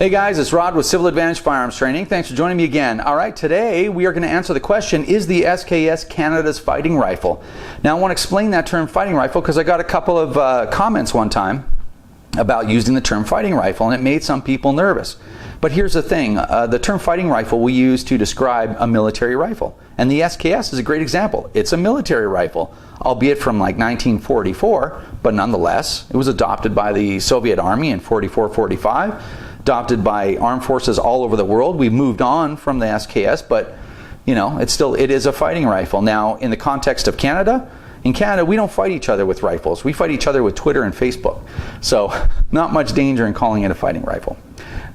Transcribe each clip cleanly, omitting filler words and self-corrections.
Hey guys, it's Rod with Civil Advantage Firearms Training. Thanks for joining me again. All right, today we are going to answer the question, is the SKS Canada's fighting rifle? Now I want to explain that term fighting rifle because I got a couple of comments one time about using the term fighting rifle, and it made some people nervous. But here's the thing, the term fighting rifle we use to describe a military rifle. And the SKS is a great example. It's a military rifle, albeit from like 1944, but nonetheless, it was adopted by the Soviet Army in 44-45, adopted by armed forces all over the world. We've moved on from the SKS, but you know, it is a fighting rifle. Now, in the context of Canada, in Canada, we don't fight each other with rifles. We fight each other with Twitter and Facebook. So, not much danger in calling it a fighting rifle.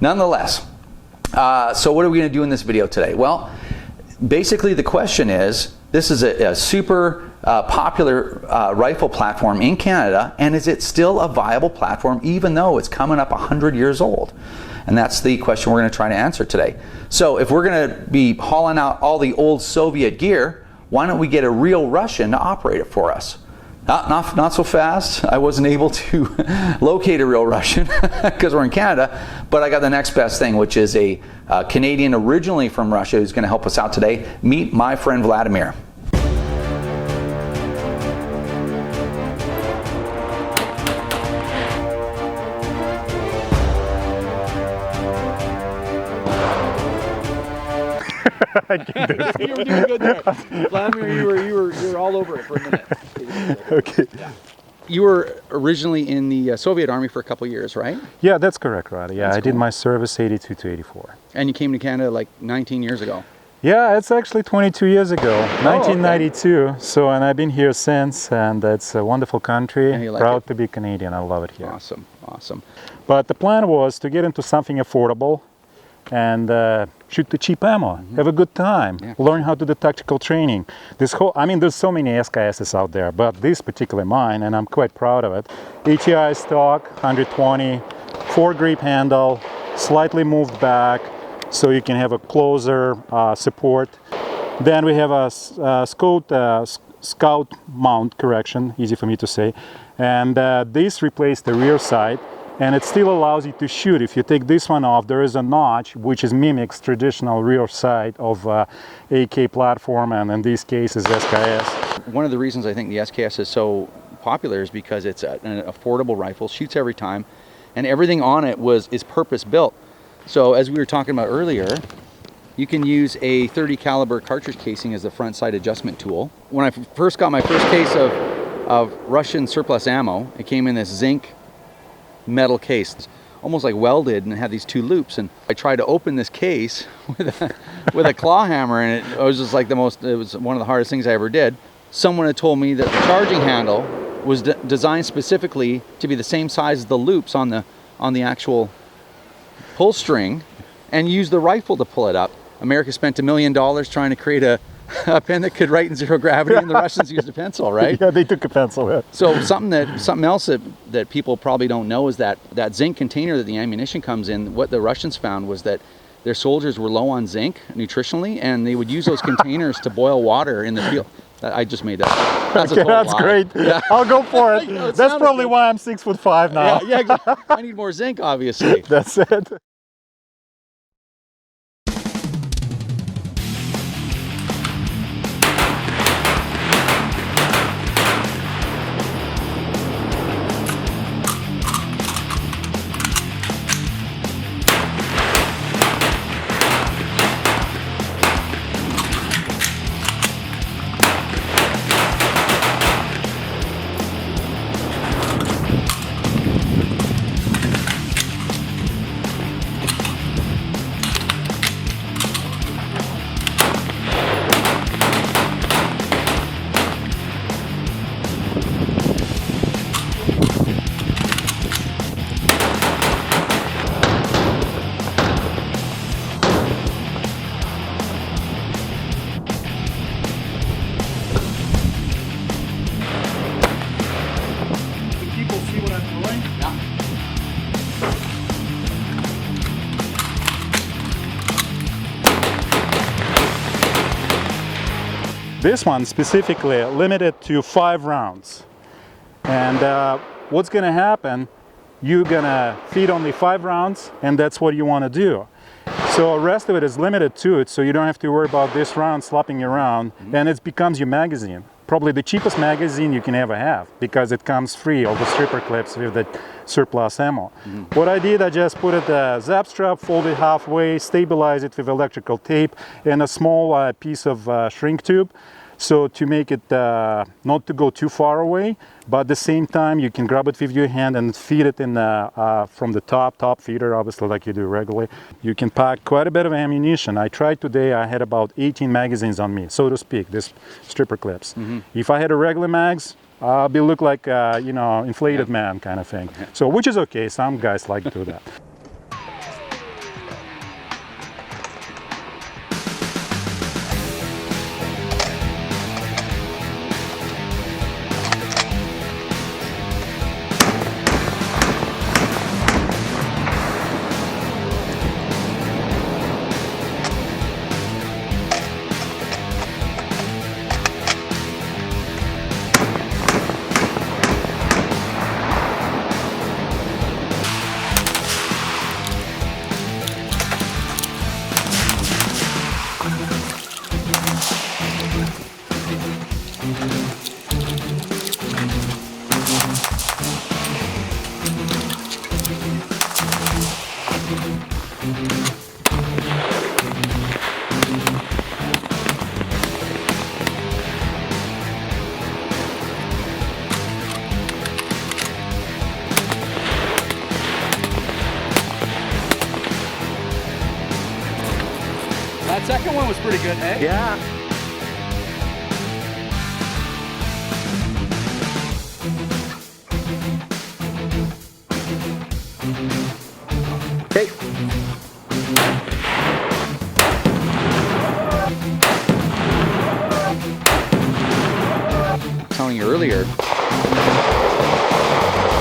Nonetheless, so what are we going to do in this video today? Well, basically the question is, this is a super popular rifle platform in Canada, and is it still a viable platform even though it's coming up 100 years old? And that's the question we're going to try to answer today. So if we're going to be hauling out all the old Soviet gear, why don't we get a real Russian to operate it for us? Not so fast. I wasn't able to locate a real Russian because we're in Canada, but I got the next best thing, which is a Canadian originally from Russia who's going to help us out today. Meet my friend Vladimir. I can do it. You were doing good there. Vladimir, you were all over it for a minute. Okay. Yeah. You were originally in the Soviet Army for a couple years, right? Yeah, that's correct, Roddy. Yeah, That's I did cool. my service 82 to 84. And you came to Canada like 19 years ago. Yeah, it's actually 22 years ago, okay. 1992. So, and I've been here since, and it's a wonderful country. And you like Proud it? to be Canadian. I love it here. Awesome, awesome. But the plan was to get into something affordable and shoot the cheap ammo, have a good time, learn how to do tactical training. There's so many SKSs out there, but this particular mine, and I'm quite proud of it, ATI stock, 120, 4-grip handle, slightly moved back, so you can have a closer support. Then we have a scout mount, correction, easy for me to say, and this replaced the rear sight. And it still allows you to shoot. If you take this one off, there is a notch which mimics traditional rear sight of AK platform, and in this case is SKS. One of the reasons I think the SKS is so popular is because it's an affordable rifle, shoots every time, and everything on it is purpose built. So as we were talking about earlier, you can use a 30 caliber cartridge casing as the front sight adjustment tool. When I first got my first case of Russian surplus ammo, it came in this zinc metal case, almost like welded, and it had these two loops, and I tried to open this case with a claw hammer, and it was just like it was one of the hardest things I ever did. Someone had told me that the charging handle was designed specifically to be the same size as the loops on the actual pull string, and use the rifle to pull it up. America spent $1 million trying to create a pen that could write in zero gravity, and the Russians used a pencil, right? Yeah, they took a pencil. Yeah. So something else that people probably don't know is that zinc container that the ammunition comes in, what the Russians found was that their soldiers were low on zinc nutritionally, and they would use those containers to boil water in the field. I just made that up. That's Okay, a total that's lie. great. Yeah. I'll go for it. It That's sounded probably good. why I'm 6'5" now. Yeah, exactly. I need more zinc, obviously. That's it. This one specifically limited to 5 rounds. And what's going to happen you're gonna feed only 5 rounds, and that's what you want to do. So the rest of it is limited to it, so you don't have to worry about this round slopping around, and it becomes your magazine. Probably the cheapest magazine you can ever have, because it comes free, all the stripper clips with the surplus ammo. What I did, I just put it zap strap, fold it halfway, stabilize it with electrical tape, and a small piece of shrink tube. So to make it not to go too far away, but at the same time you can grab it with your hand and feed it in from the top feeder, obviously like you do regularly. You can pack quite a bit of ammunition. I tried today, I had about 18 magazines on me, so to speak, this stripper clips. If I had a regular mags, I'll be look like you know, inflated man kind of thing. So which is okay, some guys like to do that. That second one was pretty good, eh? Yeah. Okay. Telling you earlier,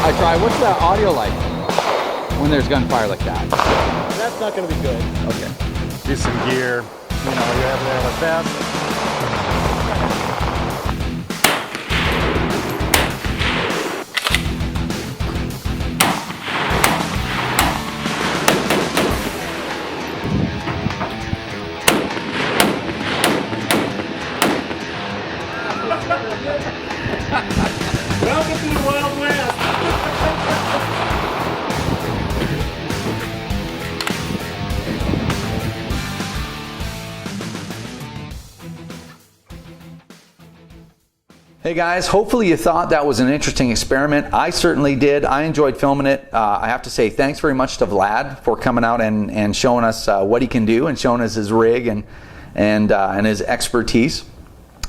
I tried. What's the audio like when there's gunfire like that? That's not going to be good. Okay. Get some gear, you know, you have to have a fast. Welcome to the Wild West. Hey guys, hopefully you thought that was an interesting experiment. I certainly did. I enjoyed filming it. I have to say thanks very much to Vlad for coming out and showing us what he can do and showing us his rig and his expertise,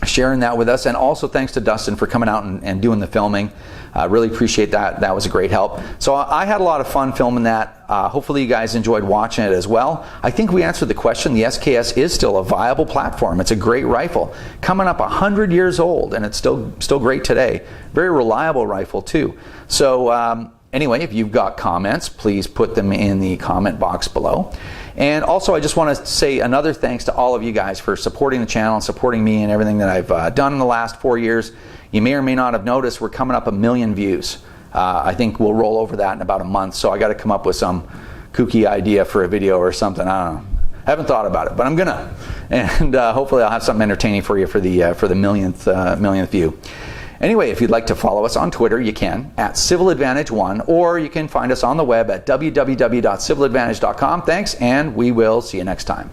sharing that with us. And also thanks to Dustin for coming out and doing the filming. I really appreciate that. That was a great help. So I had a lot of fun filming that. Hopefully you guys enjoyed watching it as well. I think we answered the question. The SKS is still a viable platform. It's a great rifle. Coming up 100 years old, and it's still great today. Very reliable rifle too. So anyway, if you've got comments, please put them in the comment box below. And also, I just want to say another thanks to all of you guys for supporting the channel and supporting me and everything that I've done in the last 4 years. You may or may not have noticed we're coming up 1 million views. I think we'll roll over that in about a month, so I got to come up with some kooky idea for a video or something. I don't know. I haven't thought about it, but I'm gonna. And hopefully I'll have something entertaining for you for the millionth view. Anyway, if you'd like to follow us on Twitter, you can at CivilAdvantage1, or you can find us on the web at www.civiladvantage.com. Thanks, and we will see you next time.